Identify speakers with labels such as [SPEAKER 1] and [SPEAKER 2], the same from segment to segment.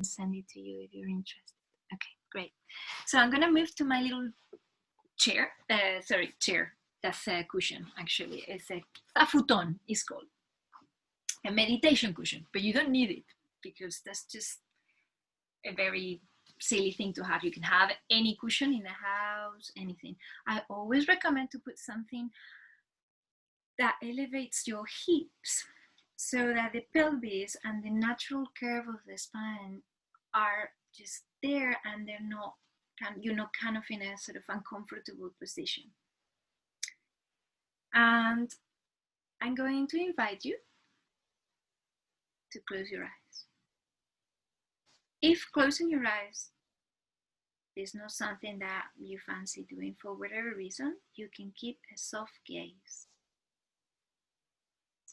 [SPEAKER 1] send it to you if you're interested. Okay, great. So I'm gonna move to my little chair. Chair. That's a cushion, actually. It's a futon, it's called. A meditation cushion, but you don't need it because that's just a very silly thing to have. You can have any cushion in the house, anything. I always recommend to put something that elevates your hips so that the pelvis and the natural curve of the spine are just there and they're not, you're not kind of in a sort of uncomfortable position. And I'm going to invite you to close your eyes. If closing your eyes is not something that you fancy doing for whatever reason, you can keep a soft gaze.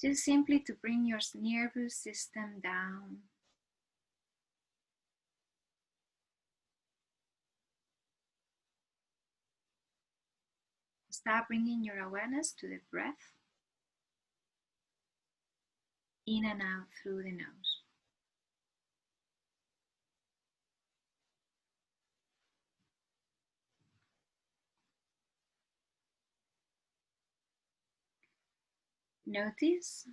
[SPEAKER 1] Just simply to bring your nervous system down. Start bringing your awareness to the breath, in and out through the nose. Notice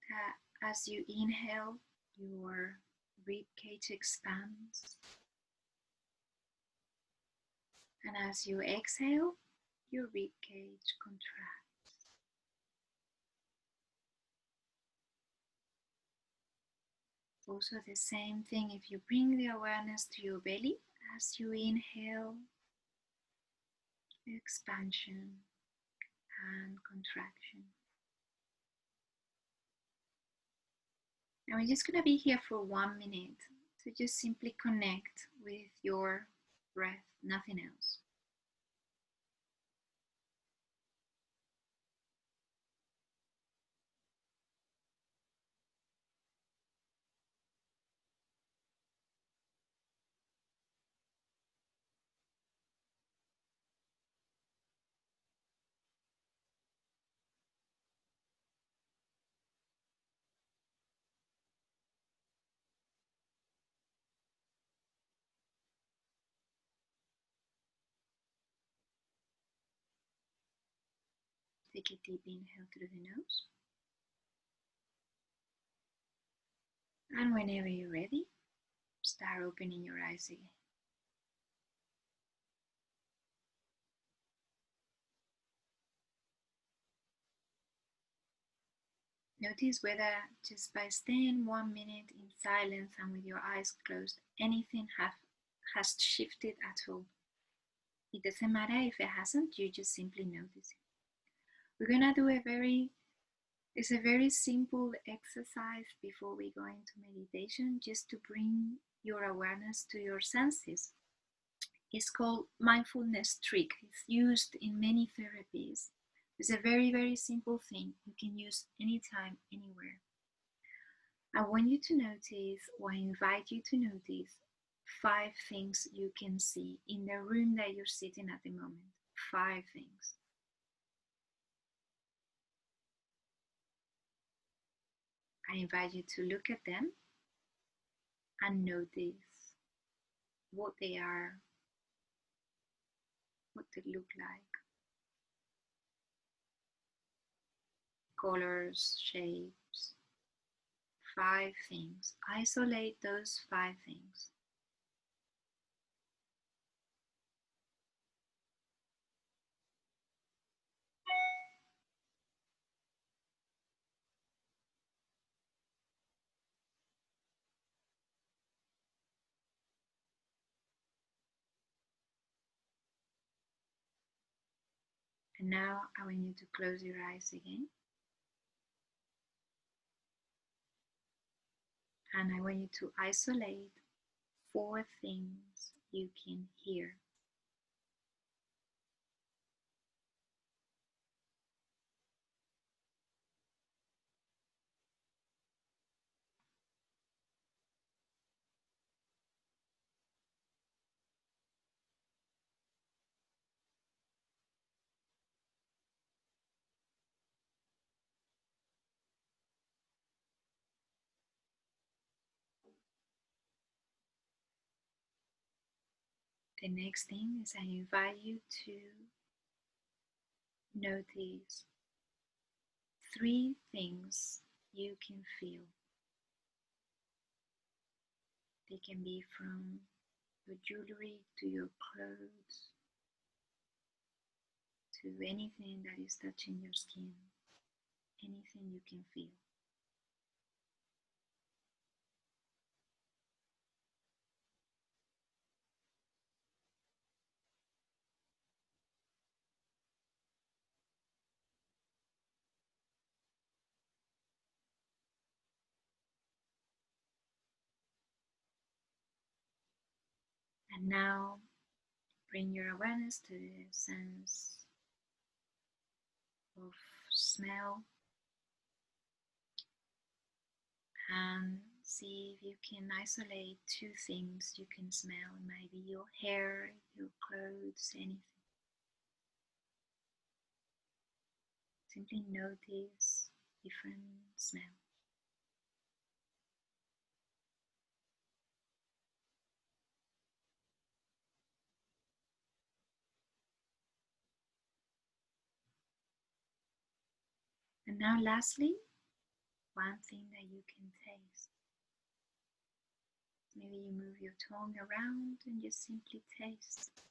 [SPEAKER 1] that as you inhale, your rib cage expands, and as you exhale, your rib cage contracts. Also the same thing if you bring the awareness to your belly as you inhale, expansion and contraction. And we're just going to be here for 1 minute to just simply connect with your breath, nothing else. Take a deep inhale through the nose. And whenever you're ready, start opening your eyes again. Notice whether just by staying 1 minute in silence and with your eyes closed, anything has shifted at all. It doesn't matter if it hasn't, you just simply notice it. We're gonna do it's a very simple exercise before we go into meditation, just to bring your awareness to your senses. It's called Mindfulness Trick. It's used in many therapies. It's a very, very simple thing you can use anytime, anywhere. I want you to notice, or I invite you to notice, 5 things you can see in the room that you're sitting at the moment. 5 things. I invite you to look at them and notice what they are, what they look like. Colors, shapes. 5 things. Isolate those 5 things. And now I want you to close your eyes again. And I want you to isolate 4 things you can hear. The next thing is I invite you to notice 3 things you can feel. They can be from your jewelry to your clothes to anything that is touching your skin, anything you can feel. And now bring your awareness to the sense of smell and see if you can isolate 2 things you can smell. It might be your hair, your clothes, anything. Simply notice different smells. And now lastly, one thing that you can taste. Maybe you move your tongue around and just simply taste.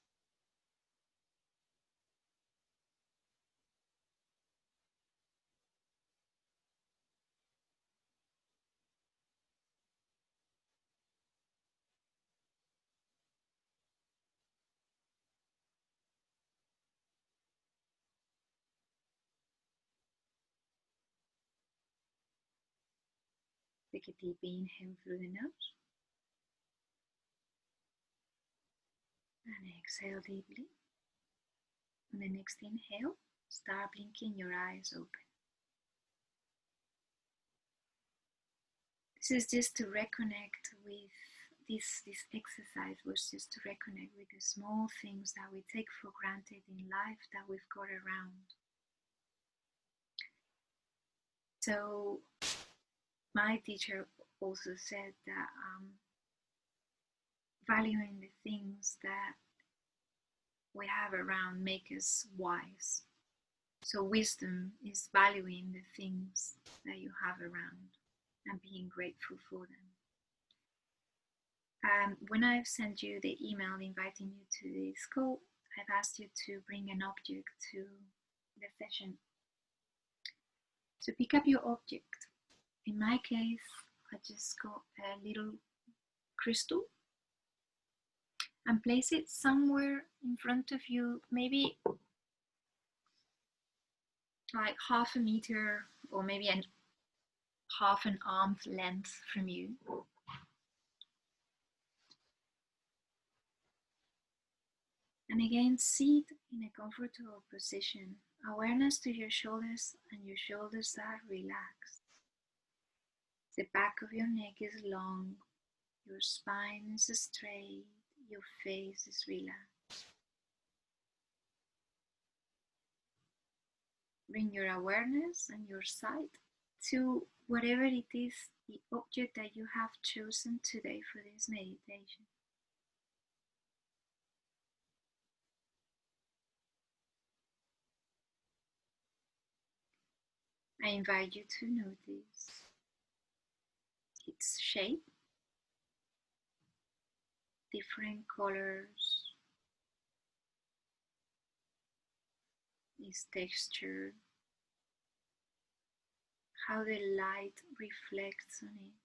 [SPEAKER 1] Take a deep inhale through the nose and exhale deeply. On the next inhale, start blinking your eyes open. This is just to reconnect with this exercise was just to reconnect with the small things that we take for granted in life that we've got around. So my teacher also said that valuing the things that we have around make us wise. So wisdom is valuing the things that you have around and being grateful for them. When I've sent you the email inviting you to this call, I've asked you to bring an object to the session. So pick up your object. In my case, I just got a little crystal and place it somewhere in front of you, maybe like half a meter or maybe half an arm's length from you. And again, sit in a comfortable position. Awareness to your shoulders, and your shoulders are relaxed. The back of your neck is long, your spine is straight, your face is relaxed. Bring your awareness and your sight to whatever it is, the object that you have chosen today for this meditation. I invite you to notice its shape, different colors, its texture, how the light reflects on it.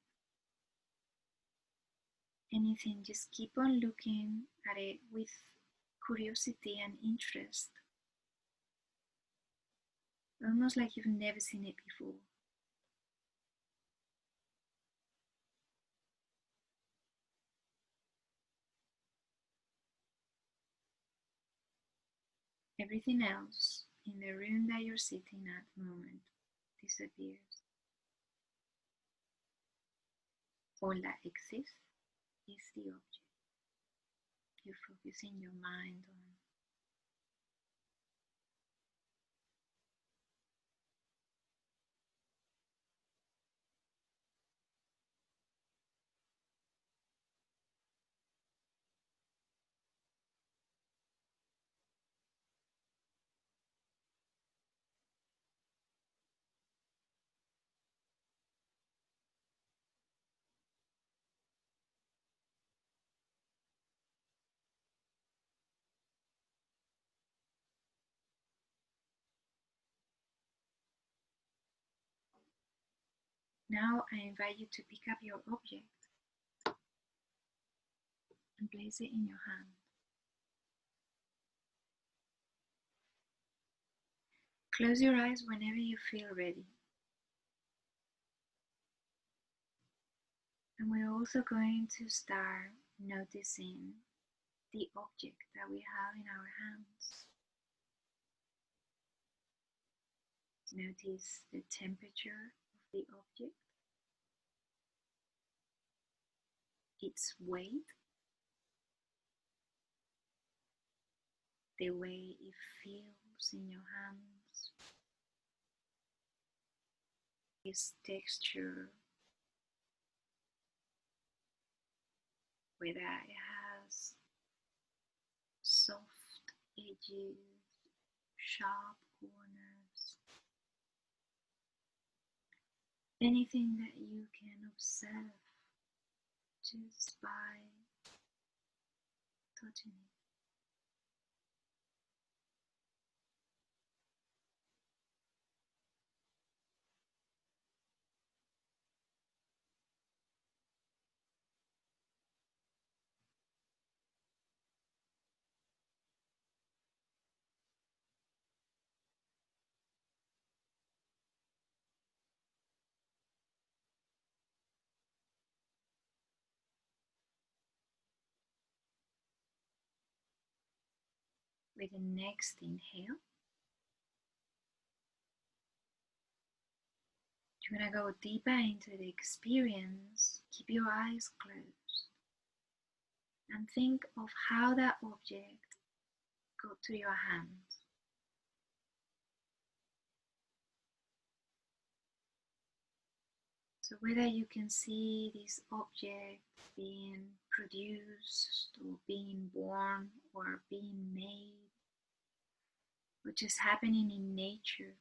[SPEAKER 1] Anything, just keep on looking at it with curiosity and interest, almost like you've never seen it before. Everything else in the room that you're sitting at the moment disappears. All that exists is the object. You're focusing your mind on. Now I invite you to pick up your object and place it in your hand. Close your eyes whenever you feel ready. And we're also going to start noticing the object that we have in our hands. Notice the temperature of the object, its weight, the way it feels in your hands, its texture, whether it has soft edges, sharp corners, anything that you can observe just by touching it. With the next inhale, you're going to go deeper into the experience. Keep your eyes closed and think of how that object got to your hand. So whether you can see this object being produced or being born or being made or just happening in nature,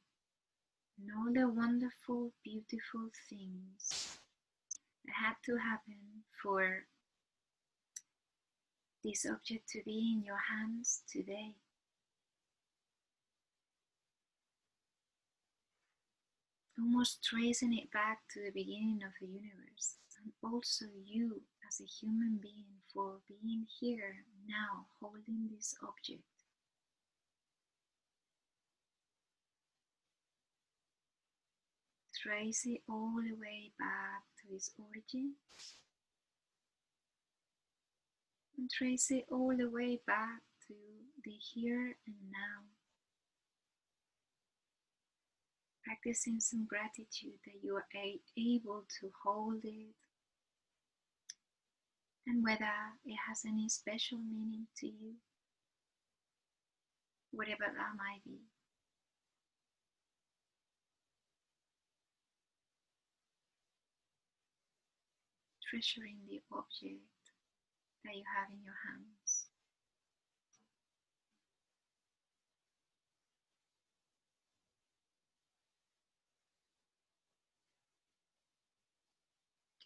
[SPEAKER 1] and all the wonderful, beautiful things that had to happen for this object to be in your hands today. Almost tracing it back to the beginning of the universe, and also you as a human being for being here now holding this object. Trace it all the way back to its origin, and trace it all the way back to the here and now. Practicing some gratitude that you are able to hold it, and whether it has any special meaning to you, whatever that might be. Treasuring the object that you have in your hands.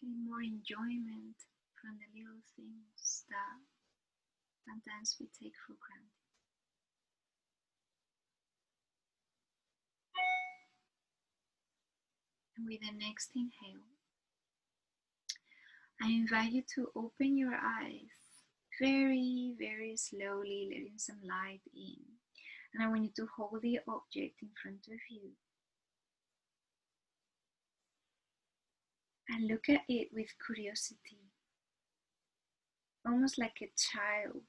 [SPEAKER 1] Getting more enjoyment from the little things that sometimes we take for granted. And with the next inhale, I invite you to open your eyes very, very slowly, letting some light in. And I want you to hold the object in front of you and look at it with curiosity, almost like a child.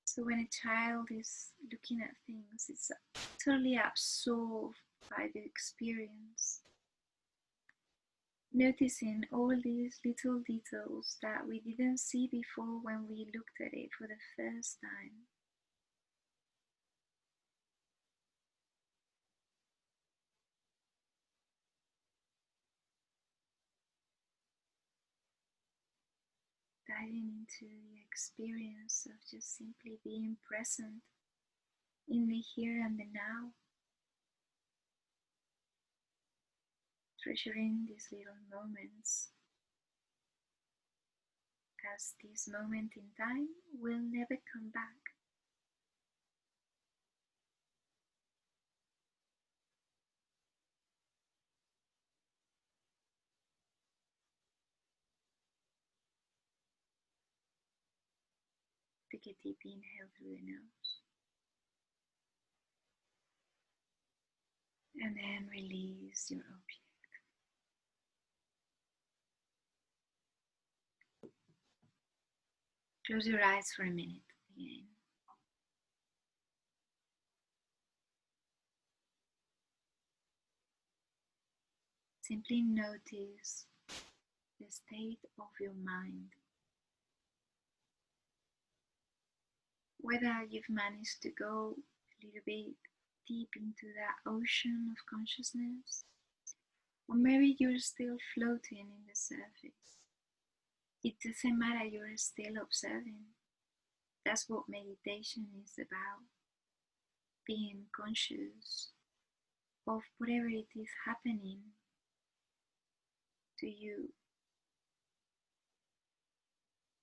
[SPEAKER 1] So when a child is looking at things, it's totally absorbed by the experience. Noticing all these little details that we didn't see before when we looked at it for the first time. Diving into the experience of just simply being present in the here and the now. Treasuring these little moments, as this moment in time will never come back. Take a deep inhale through the nose. And then release your object. Close your eyes for a minute again. Simply notice the state of your mind. Whether you've managed to go a little bit deep into that ocean of consciousness, or maybe you're still floating in the surface. It doesn't matter, you're still observing. That's what meditation is about. Being conscious of whatever it is happening to you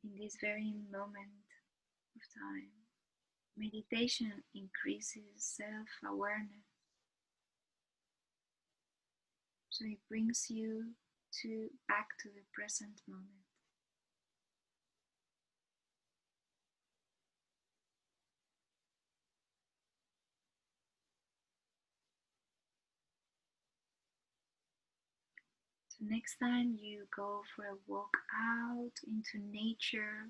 [SPEAKER 1] in this very moment of time. Meditation increases self-awareness. So it brings you back to the present moment. So next time you go for a walk out into nature,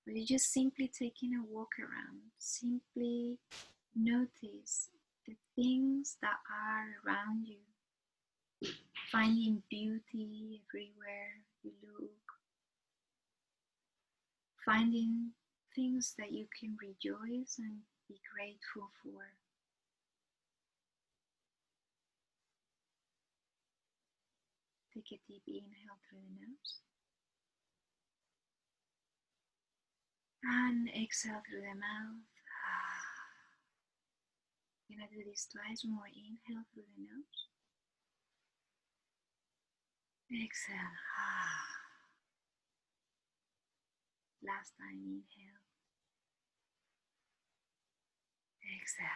[SPEAKER 1] or you're just simply taking a walk around, simply notice the things that are around you, finding beauty everywhere you look, finding things that you can rejoice and be grateful for. Take a deep inhale through the nose and exhale through the mouth. I'm gonna do this twice more. Inhale through the nose. Exhale. Last time, inhale. Exhale.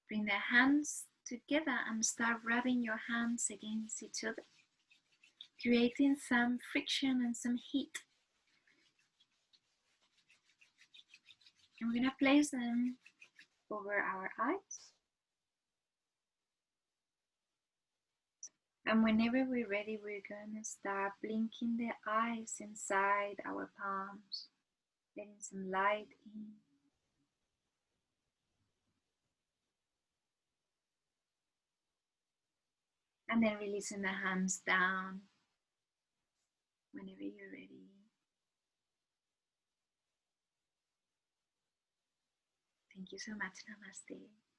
[SPEAKER 1] Bring the hands together and start rubbing your hands against each other, creating some friction and some heat. And we're gonna place them over our eyes. And whenever we're ready, we're gonna start blinking the eyes inside our palms, getting some light in. And then releasing the hands down whenever you're ready. Thank you so much. Namaste.